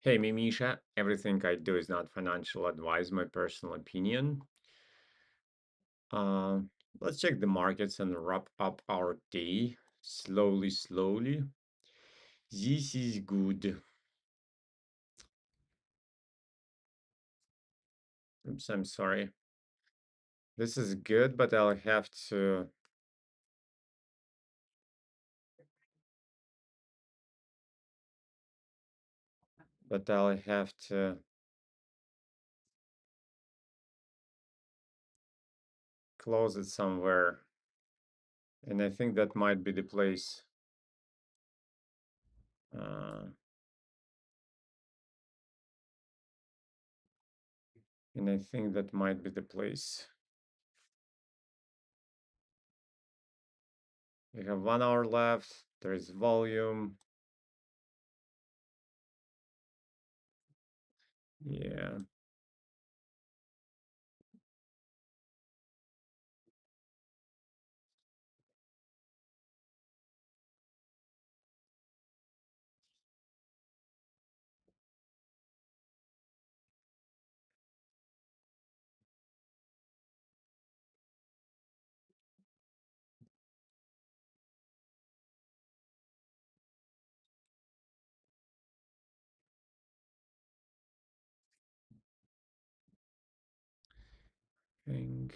Hey, Mimisha, everything I do is not financial advice, my personal opinion. Uh, let's check the markets and wrap up our day slowly, slowly. This is good. Oops, I'm sorry. This is good, but I'll have to close it somewhere. And I think that might be the place. Uh, and I think that might be the place. We have 1 hour left. There is volume. Yeah. Think.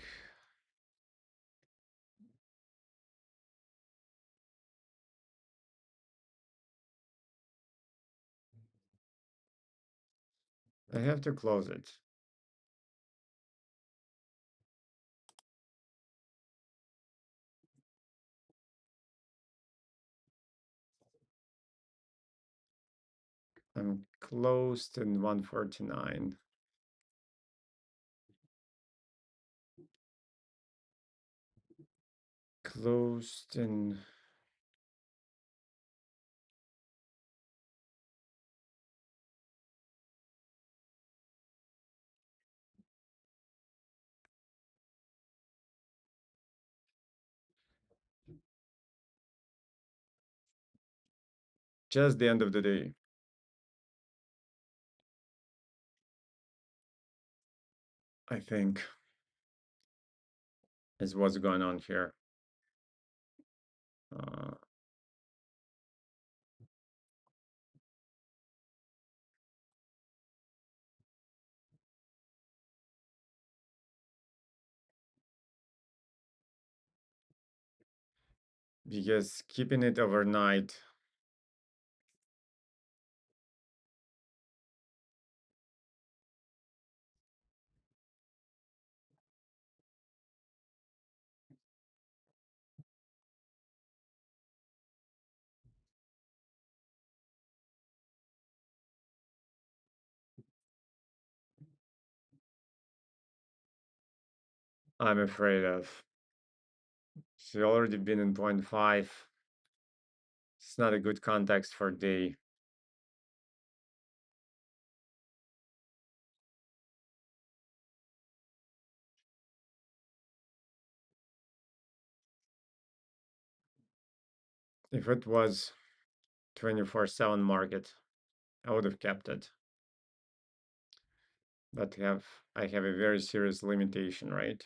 I have to close it. I'm closed in 149. Closed in just the end of the day, I think, is what's going on here. Uh, because keeping it overnight, I'm afraid of. It's already been in point 5. It's not a good context for day, if it was 24/7 market, I would have kept it. But I have a very serious limitation, right?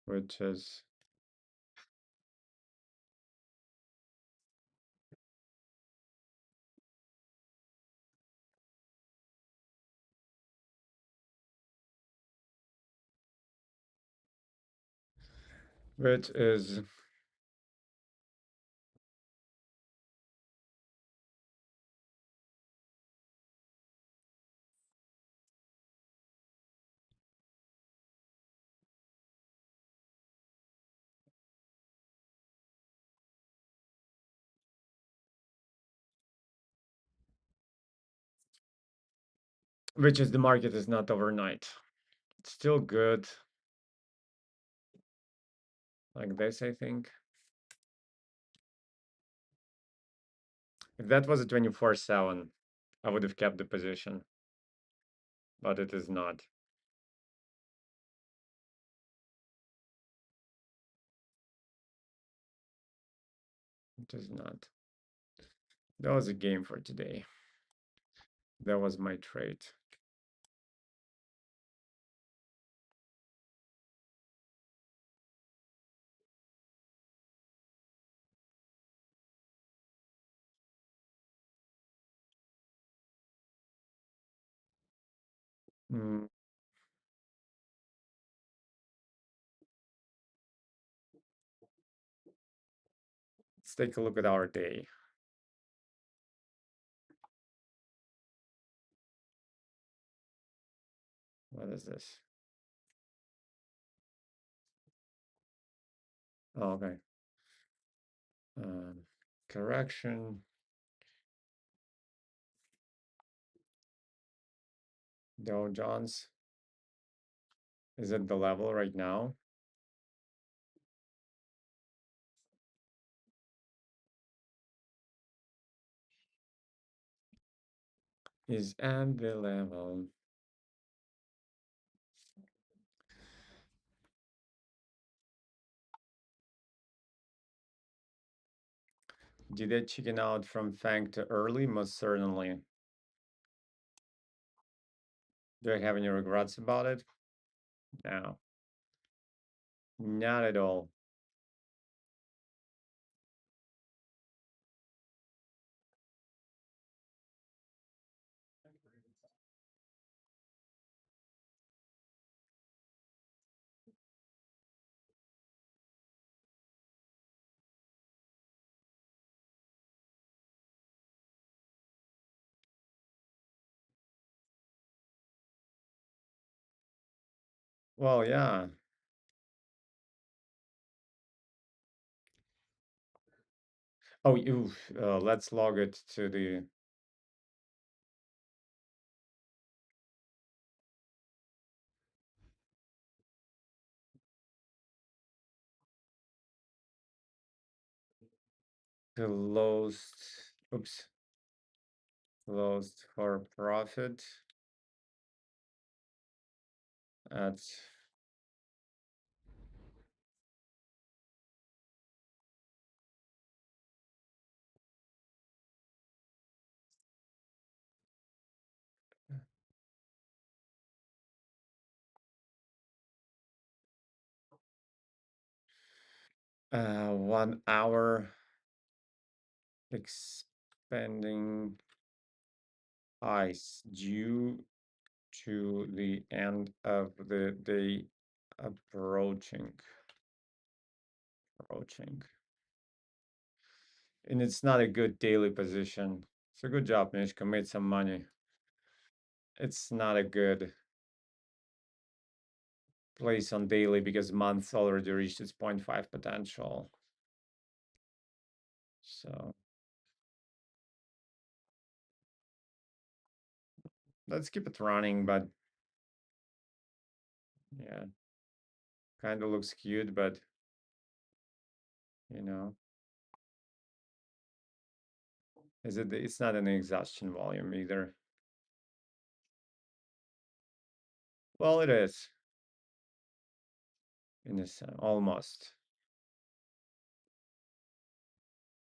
Which is which is the market is not overnight. It's still good like this, I think. If that was a 24/7, I would have kept the position, but it is not. It is not. That was a game for today. That was my trade. Mm, let's take a look at our day. What is this? Oh, okay. Um, correction. Dow Jones is at the level right now. Is at the level. Did I chicken out from Fang too early? Most certainly. Do I have any regrets about it? No, not at all. Well, yeah. Oh, you. Let's log it to the. Closed. Oops. Closed for profit at uh, 1 hour expanding ice due to the end of the day approaching. Approaching. And it's not a good daily position. So good job, Mishka. Made some money. It's not a good place on daily because month already reached its 0.5 potential. So let's keep it running, but yeah, kind of looks cute, but you know, is it? It's not an exhaustion volume either. Well, it is in this almost.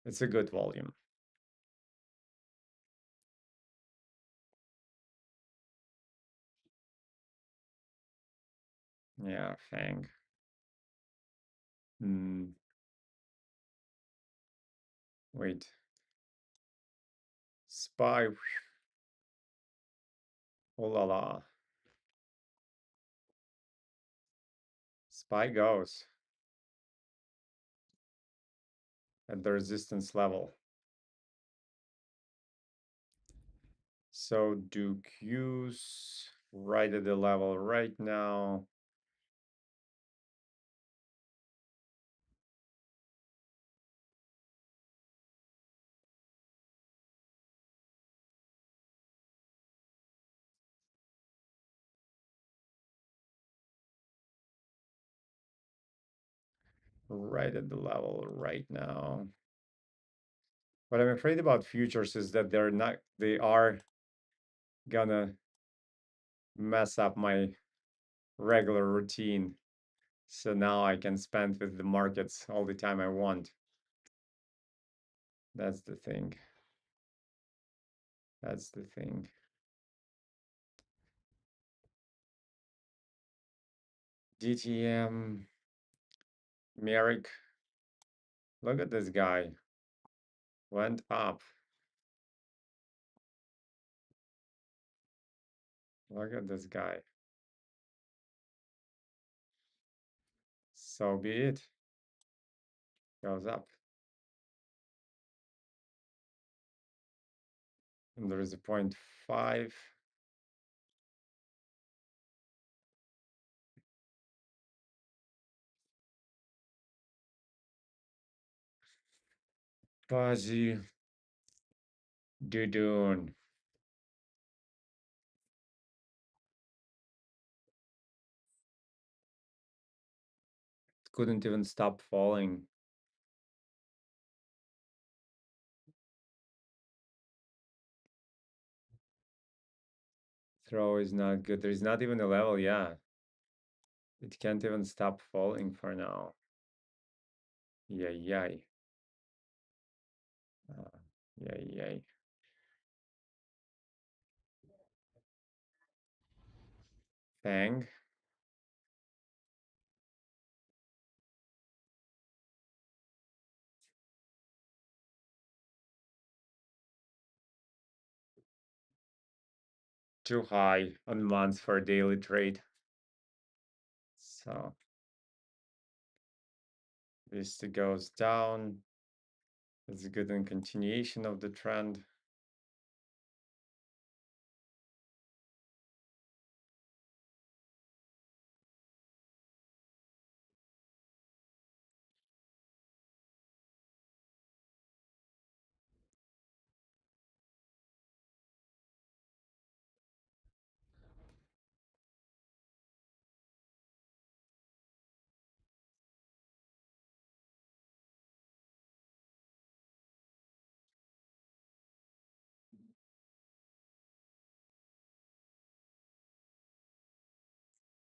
It's a good volume. Yeah, Fang. Hmm. Wait. Spy. Oh la la. Spy goes at the resistance level. So do Q's right at the level right now. Right at the level right now. What I'm afraid about futures is that they are gonna mess up my regular routine. So now I can spend with the markets all the time I want. That's the thing. That's the thing. DTM, Merrick. Look at this guy. Went up. Look at this guy. So be it. Goes up. And there is a 0.5. Fuzzy Dudun. Couldn't even stop falling. Throw is not good. There's not even a level, yeah. It can't even stop falling for now. Yay, yay. Yay, yay. Fang. Too high on months for a daily trade. So this goes down. It's a good in continuation of the trend.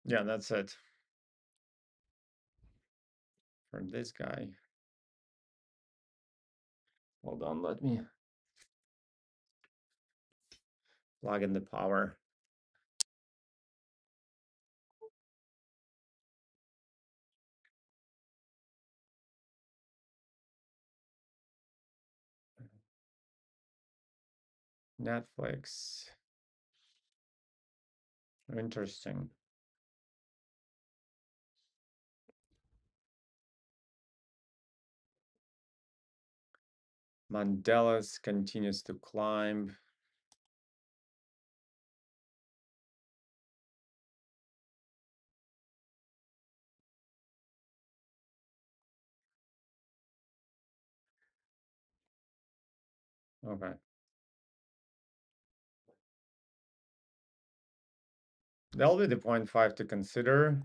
Yeah, that's it for this guy. Hold on, let me plug in the power. Netflix. Interesting. Mandela's continues to climb. Okay. That'll be the 0.5 to consider.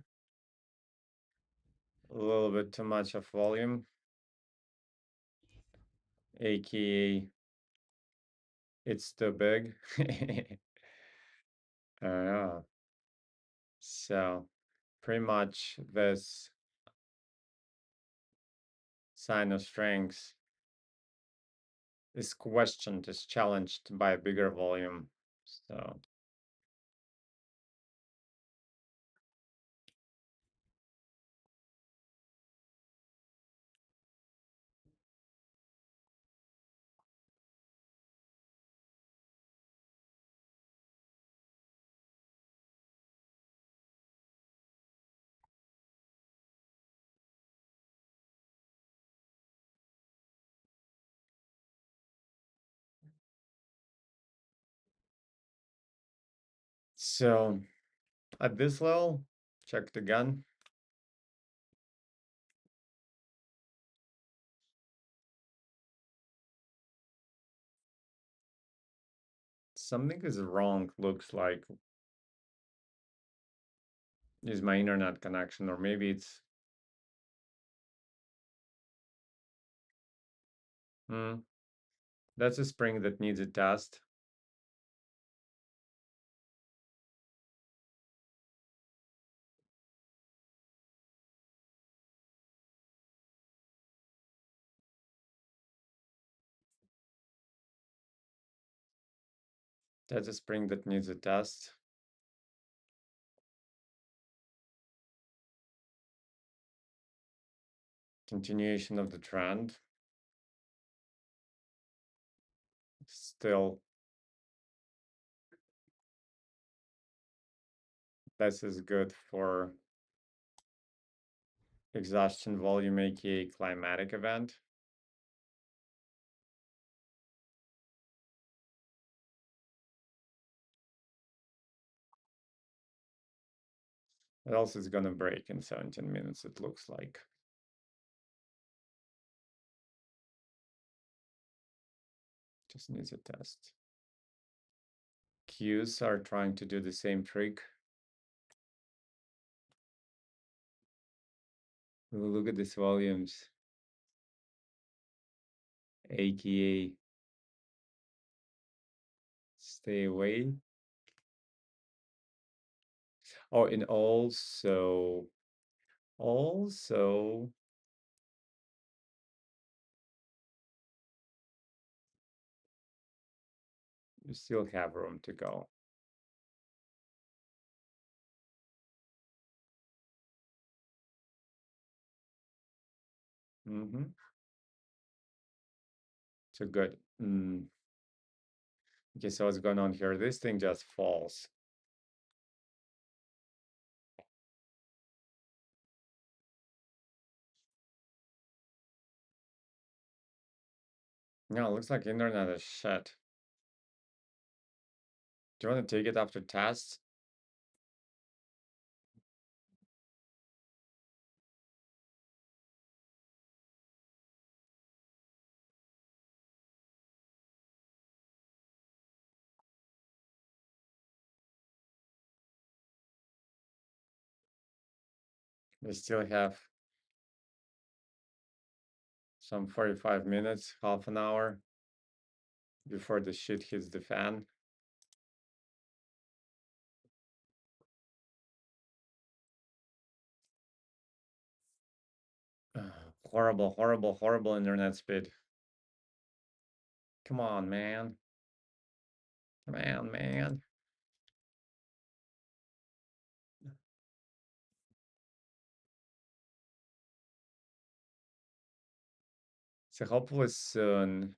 A little bit too much of volume. AKA, it's too big. Yeah. So pretty much this sign of strength is questioned, is challenged by a bigger volume. So at this level, check the gun. Something is wrong, looks like. Is my internet connection, or maybe it's that's a spring that needs a test. That's a spring that needs a test. Continuation of the trend. Still, this is good for exhaustion volume, aka climatic event. It also is gonna break in 17 minutes, it looks like. Just needs a test. Qs are trying to do the same trick. Look at these volumes, aka stay away. Oh, and also, you still have room to go. So good. Okay, so what's going on here? This thing just falls. No, it looks like internet is shit. Do you want to take it after tests? We still have some 45 minutes, half an hour before the shit hits the fan. Horrible, horrible, horrible internet speed. Come on, man. Come on, man. So hopefully soon,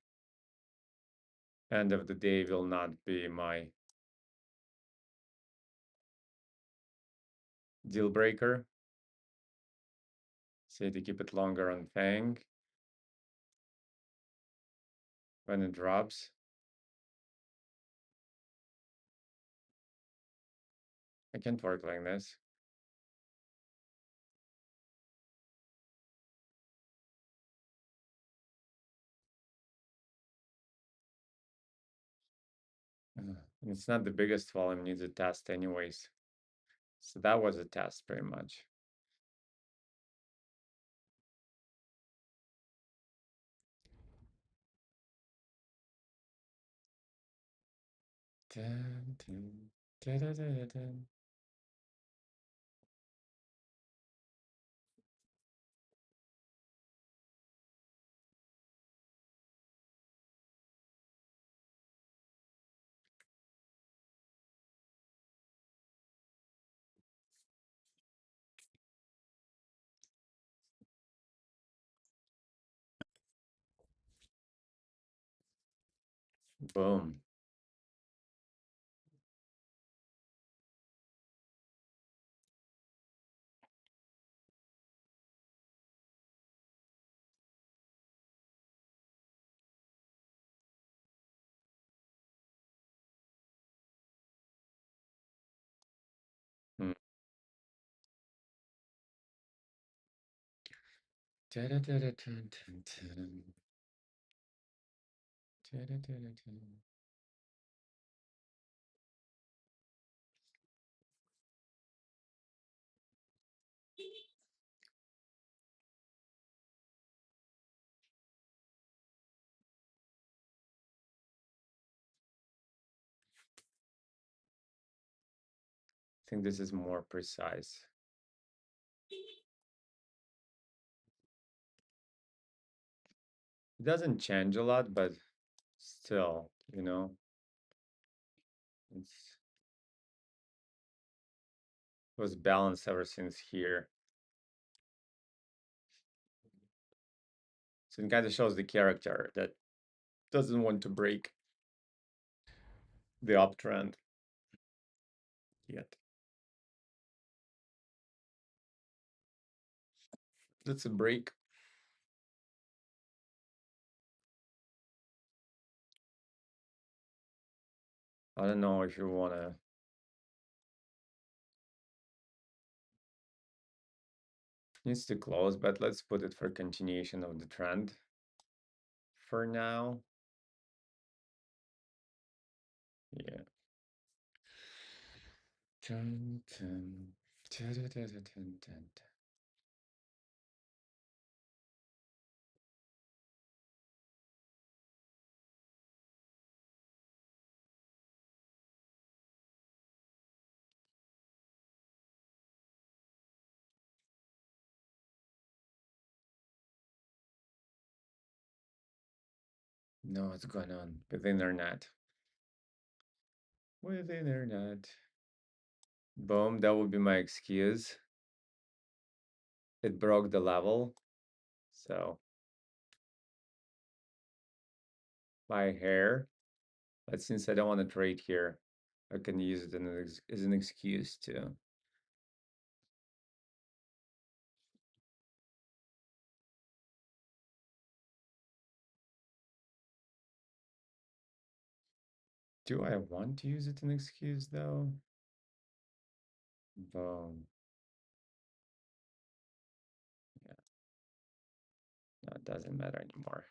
end of the day will not be my deal breaker. Say to keep it longer on Fang when it drops. I can't work like this. It's not the biggest volume, needs a test anyways. So that was a test pretty much. Dun, dun, dun, dun, dun, dun. Boom. Hmm. Dun, dun, dun, dun, dun, dun, dun. Dun, dun, dun, dun, dun. I think this is more precise. It doesn't change a lot, but still, it was balanced ever since here. So it kind of shows the character that doesn't want to break the uptrend yet. That's a break. I don't know if you wanna needs to close, but let's put it for continuation of the trend for now. Yeah. Dun, dun, dun, dun, dun, dun, dun, dun. No, what's going on with the internet? With the internet. Boom, that would be my excuse. It broke the level. So my hair. But since I don't want to trade here, I can use it as an excuse to. Do I want to use it as an excuse though? Boom. Yeah, no, it doesn't matter anymore.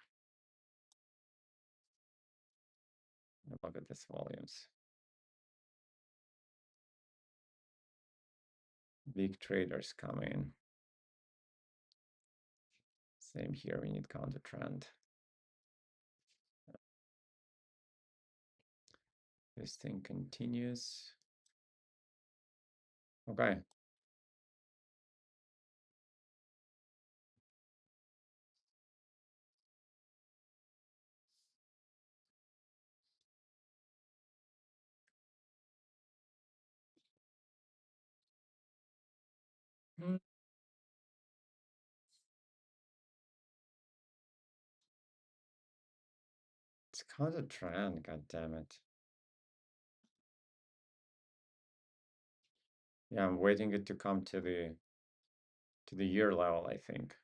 Look at this volumes. Big traders coming. Same here, we need counter trend. This thing continues. Okay. Mm. It's counter trend, god damn it. Yeah, I'm waiting it to come to the year level, I think.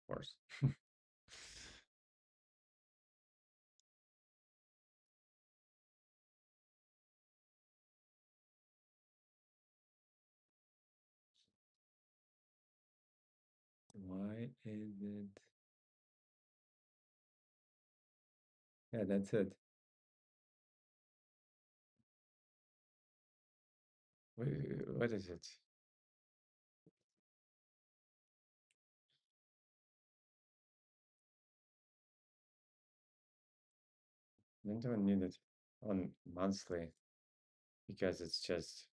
Of course. Why is it? Yeah, that's it. What is it? I don't need it on monthly because it's just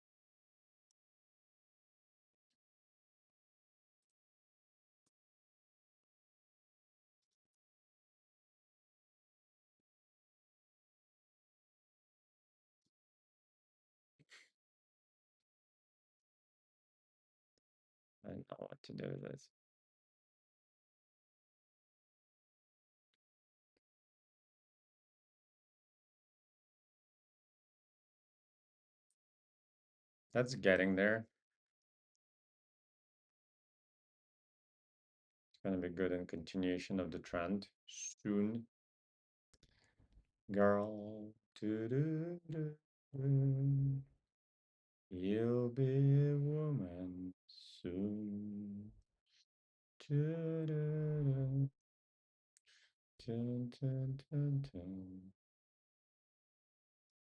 I don't know what to do with this. That's getting there. It's gonna be good in continuation of the trend soon. Girl, doo-doo-doo-doo. You'll be a woman soon. Doo-doo-doo. Dun, dun, dun, dun.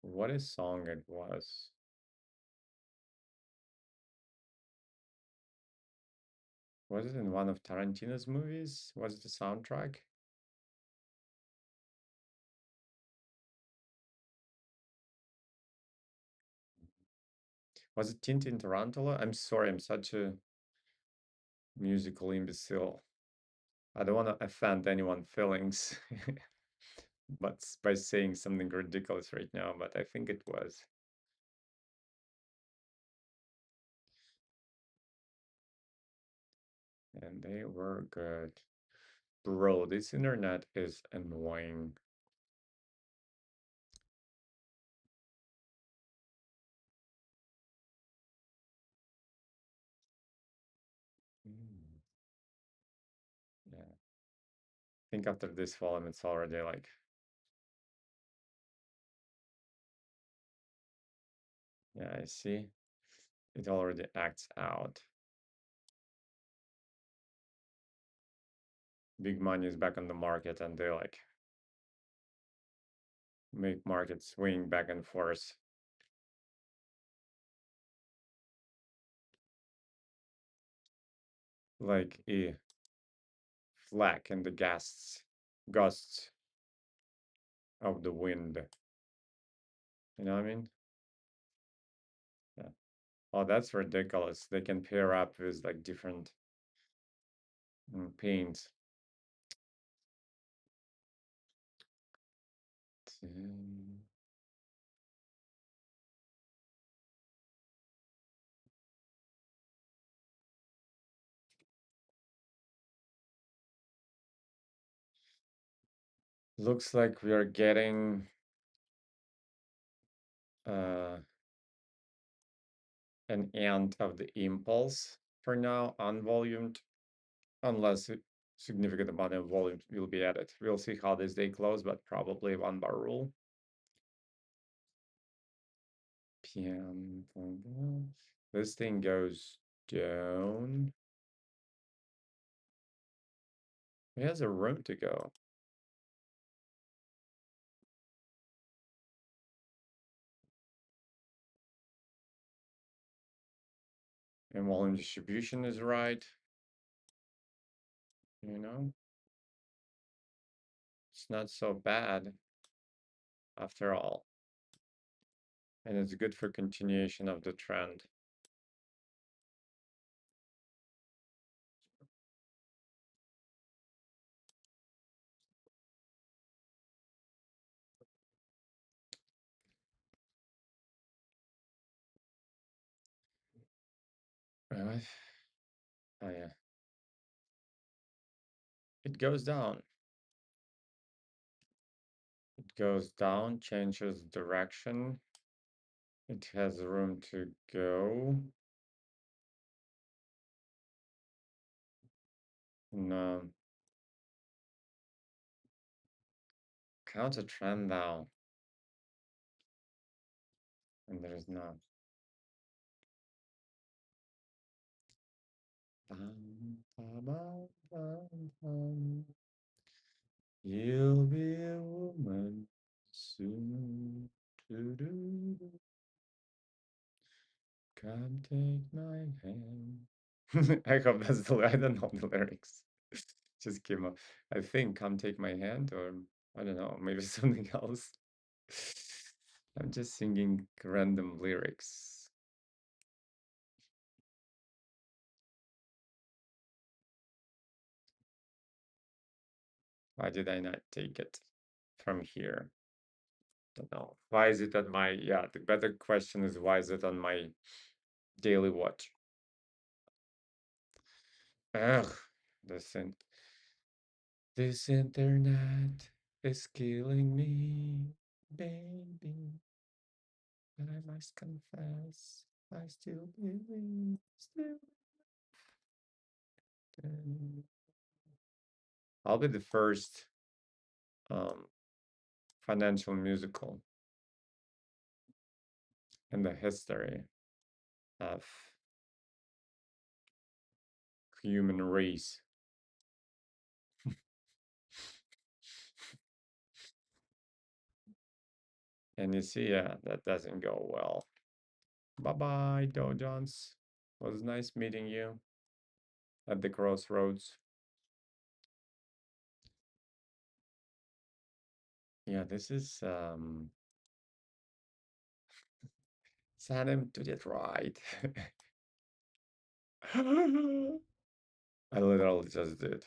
What a song it was. Was it in one of Tarantino's movies? Was it the soundtrack? Was it Tintin Tarantula? I'm sorry, I'm such a musical imbecile. I don't want to offend anyone's feelings, but by saying something ridiculous right now, but I think it was. And they were good. Bro, this internet is annoying. Mm, yeah. I think after this volume, it's already like, yeah, I see. It already acts out. Big money is back on the market and they like make market swing back and forth like a flag in the gusts of the wind. You know what I mean? Yeah. Oh, that's ridiculous. They can pair up with like different paints. Mm, Looks like we are getting uh, an end of the impulse for now, unvolumed, unless a significant amount of volume will be added. We'll see how this day close, but probably one bar rule. PM. This thing goes down. It has a room to go. And volume distribution is right. You know, it's not so bad after all. And it's good for continuation of the trend. What? Oh yeah. It goes down. It goes down, changes direction. It has room to go. No. Counter trend now. And there is not. Bum, ba, bum, bum, bum. You'll be a woman soon. Do-do. Come take my hand. I hope that's the I don't know the lyrics. Just came up. I think "Come Take My Hand" or I don't know, maybe something else. I'm just singing random lyrics. Why did I not take it from here? Don't know. Why is it on my, yeah, the better question is why is it on my daily watch? Ugh, listen. This internet is killing me, baby. But I must confess, I still believe, still. I'll be the first um, financial musical in the history of human race. And you see, yeah, that doesn't go well. Bye bye, Dow Jones. Was nice meeting you at the crossroads. Yeah, this is send him to Detroit. I literally just did.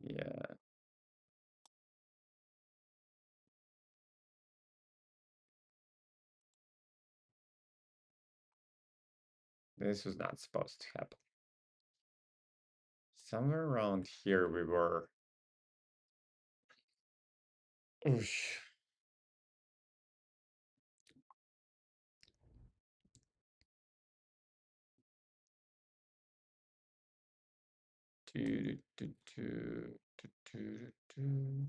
Yeah, This was not supposed to happen. Somewhere around here we were. Oosh. Do, do, do, do, do, do, do.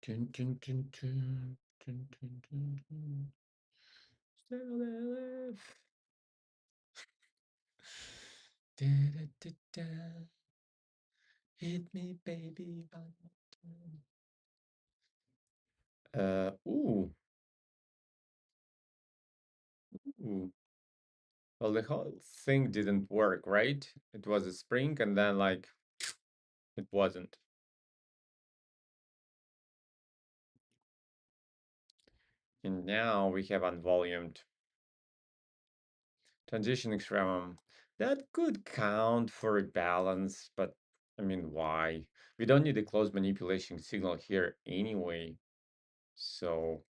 Dun, dun, dun, dun, dun, dun, dun, dun. Still alive. Da, da, da, da. Hit me, baby, one more time. Ooh. Well, the whole thing didn't work, right? It was a spring, and then like it wasn't. And now we have unvolumed transition extremum. That could count for a balance, but I mean, why? We don't need a closed manipulation signal here anyway. So,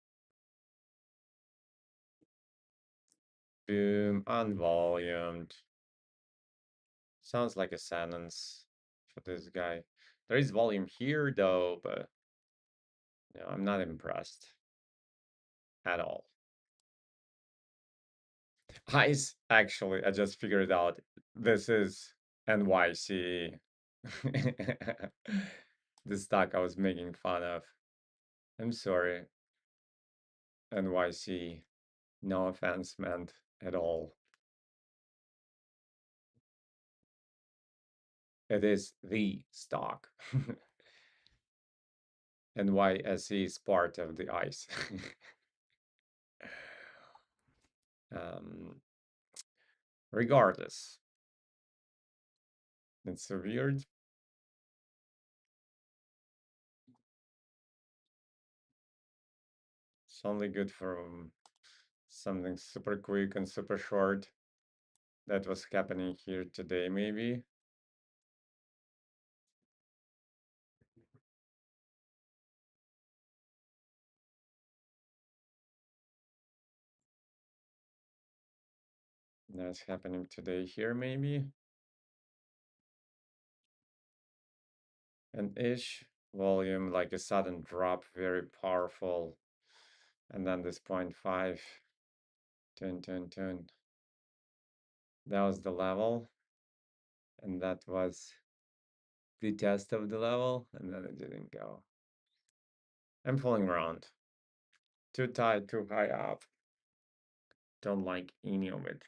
boom, unvolumed. Sounds like a sentence for this guy. There is volume here though, but no, I'm not impressed at all. Ice, actually, I just figured out this is NYC. The stock I was making fun of. I'm sorry, NYC. No offense meant at all. It is the stock. NYSE is part of the ICE. um, Regardless, it's so weird. It's only good for something super quick and super short. That was happening here today, maybe. That's happening today here, maybe. An ish volume, like a sudden drop, very powerful. And then this 0.5, 10, 10, 10. That was the level. And that was the test of the level. And then it didn't go. I'm fooling around. Too tight, too high up. Don't like any of it.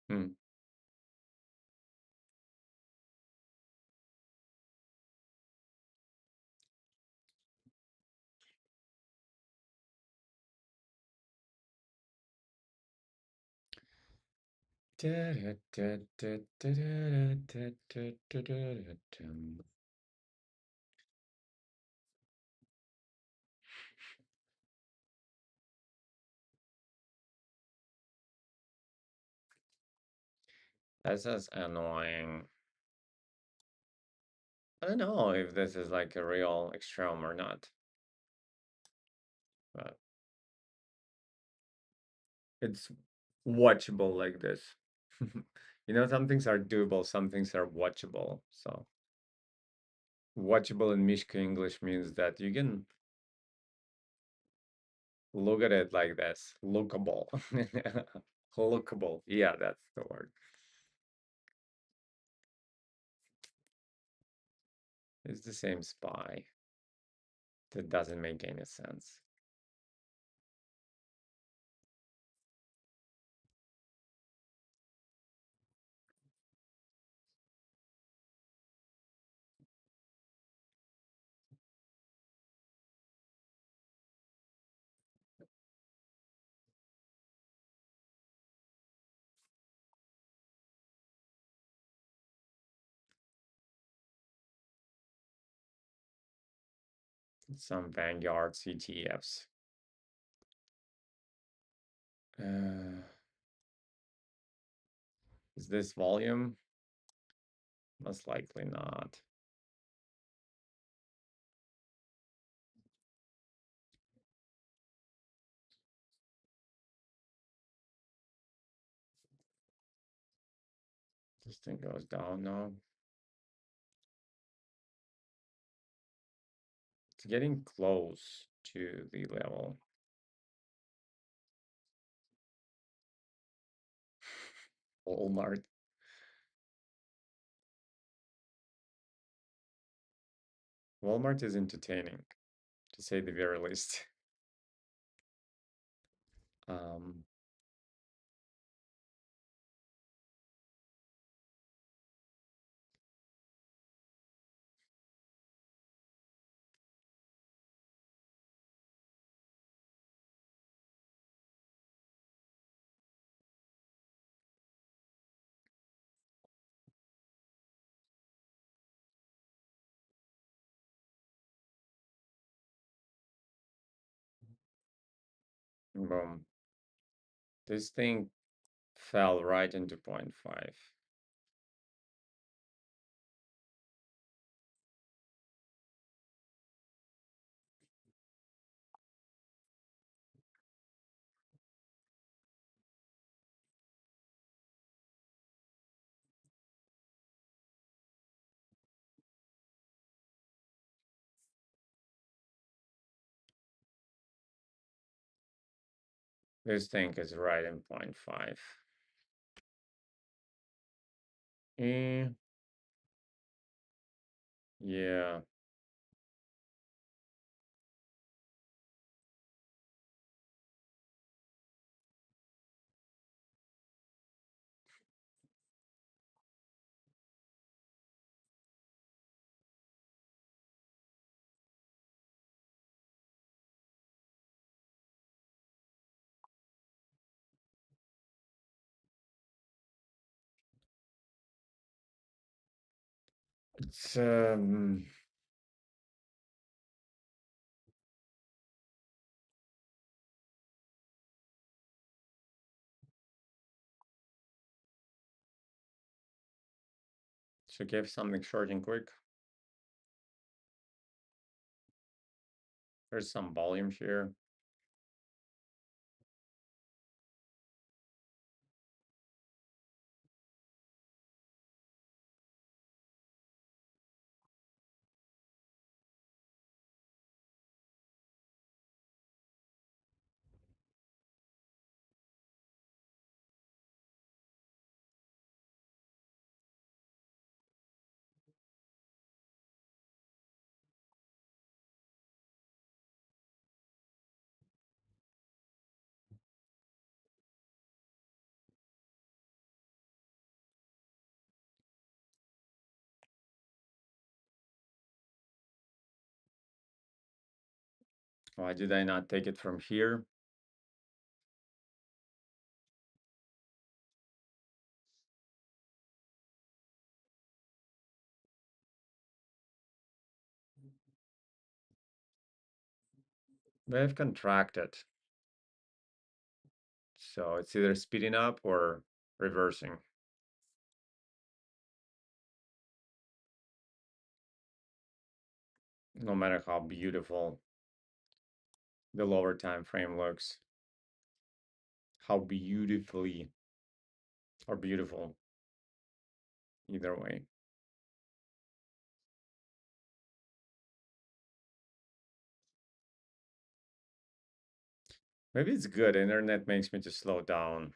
Hmm. This is annoying. I don't know if this is like a real extreme or not, but it's watchable like this. Some things are doable, some things are watchable. So watchable in Mishka English means that you can look at it like this. Lookable. Lookable. Yeah, that's the word. It's the same spy. That doesn't make any sense. some Vanguard CTFs. Is this volume? Most likely not. This thing goes down now. It's getting close to the level. Walmart. Walmart is entertaining, to say the very least. Um, boom. This thing fell right into 0.5. This thing is right in 0.5. Eh, yeah. It's should give something short and quick. There's some volume here. Why did I not take it from here? They've contracted. So it's either speeding up or reversing. No matter how beautiful the lower time frame looks, how beautifully or beautiful either way. Maybe it's good. Internet makes me to slow down.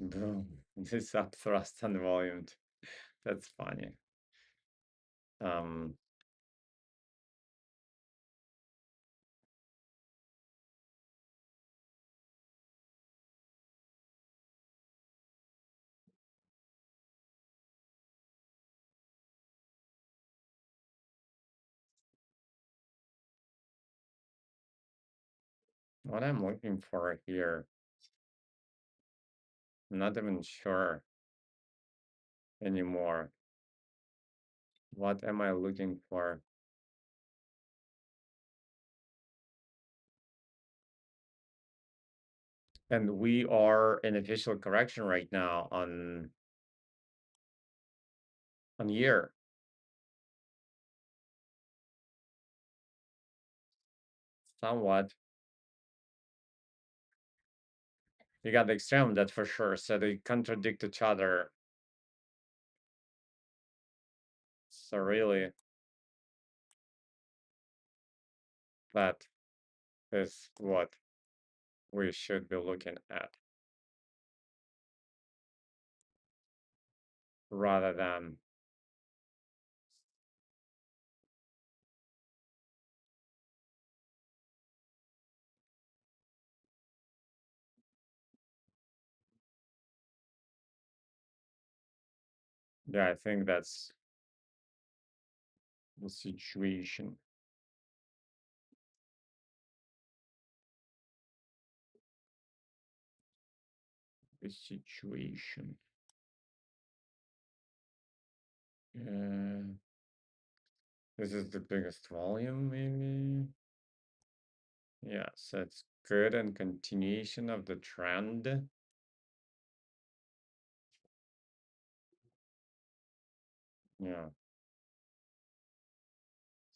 Boom. This up thrust on volume. That's funny. Um, what I'm looking for here, I'm not even sure anymore. What am I looking for? And we are in official correction right now on year. Somewhat. You got the extreme, that's for sure. So they contradict each other. So really, that is what we should be looking at rather than yeah, I think that's the situation. The situation. Uh, this is the biggest volume, maybe. Yeah, so it's good and continuation of the trend. Yeah.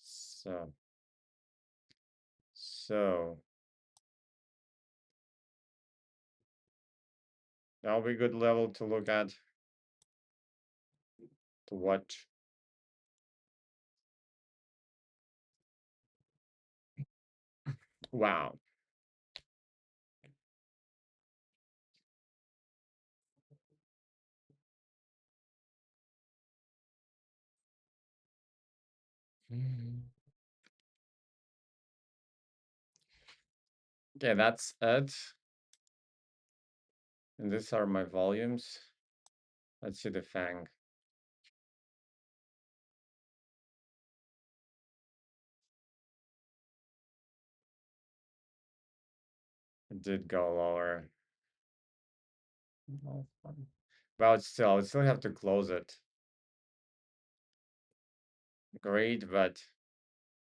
So, so that'll be a good level to look at, to watch. Wow. Mhm. Okay, that's it. And these are my volumes. Let's see the FANG. It did go lower. Oh, fun. Well, it's still, I still have to close it. Great, but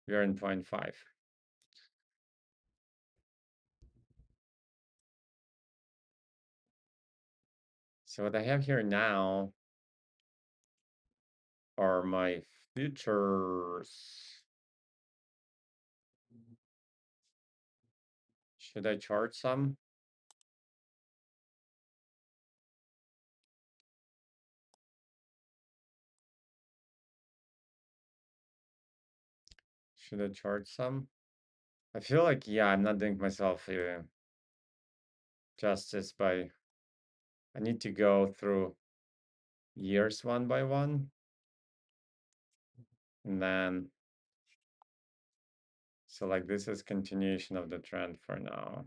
we're in 0.5. So what I have here now are my futures. Should I chart some? Should I chart some? I feel like, yeah, I'm not doing myself justice by, I need to go through years one by one. And then, so like this is continuation of the trend for now.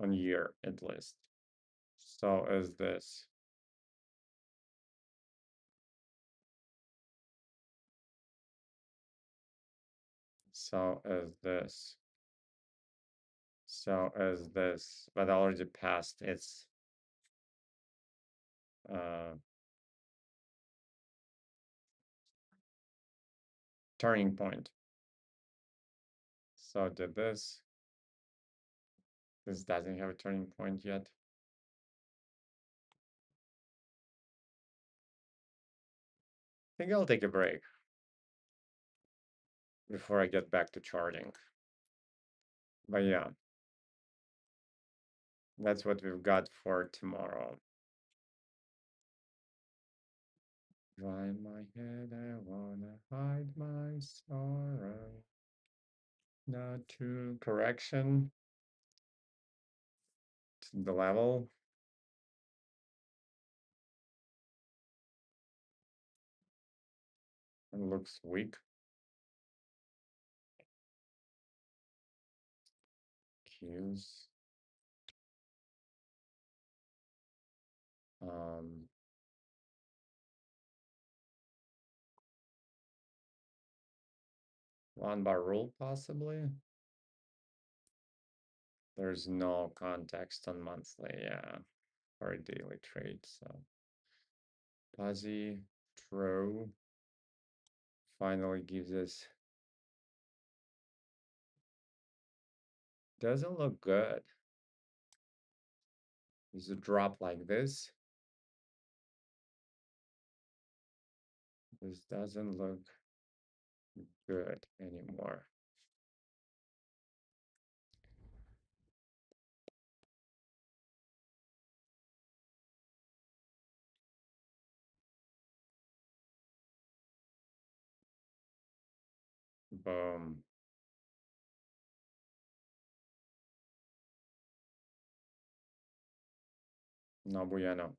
On year at least. So is this. So is this. So is this, but I already passed its turning point. So did this. This doesn't have a turning point yet. I think I'll take a break before I get back to charting. But yeah, that's what we've got for tomorrow. Dry my head, I wanna hide my sorrow. Not to correction to the level. It looks weak. Cues. Um, one bar rule possibly. There's no context on monthly, yeah, or a daily trade. So Puzzy, True finally gives us Doesn't look good. Is a drop like this? This doesn't look good anymore. Boom. No bueno.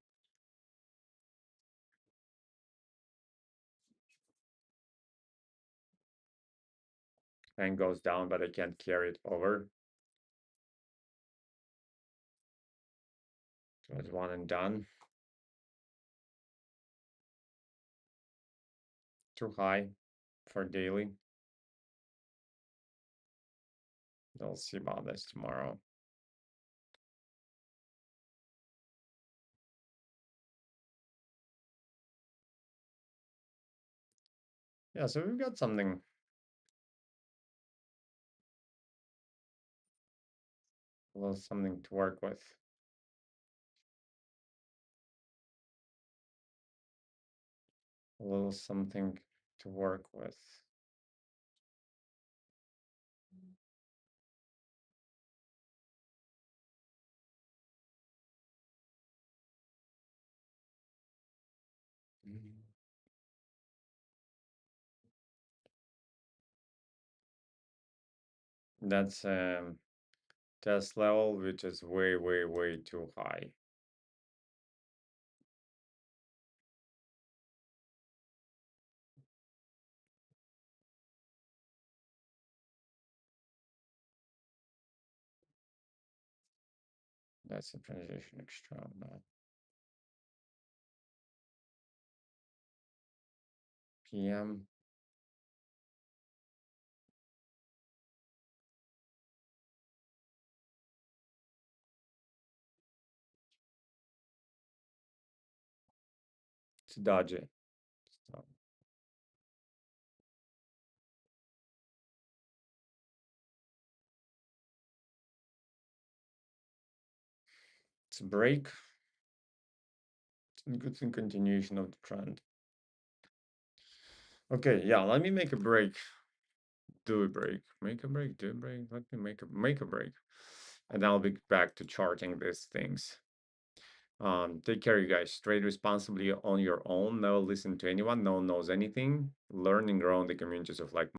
And goes down, but I can't carry it over. So it's one and done. Too high for daily. We'll see about this tomorrow. Yeah, so we've got a little something to work with. A little something to work with. That's test level, which is way, way, way too high. That's a transition extra. PM. To dodge it. So it's a break. It's in continuation of the trend. Okay, yeah, let me make a break. Do a break. Make a break. Do a break. Let me make a break. And I'll be back to charting these things. Take care, you guys. Trade responsibly on your own. Never listen to anyone. No one knows anything. Learn and grow in the communities of like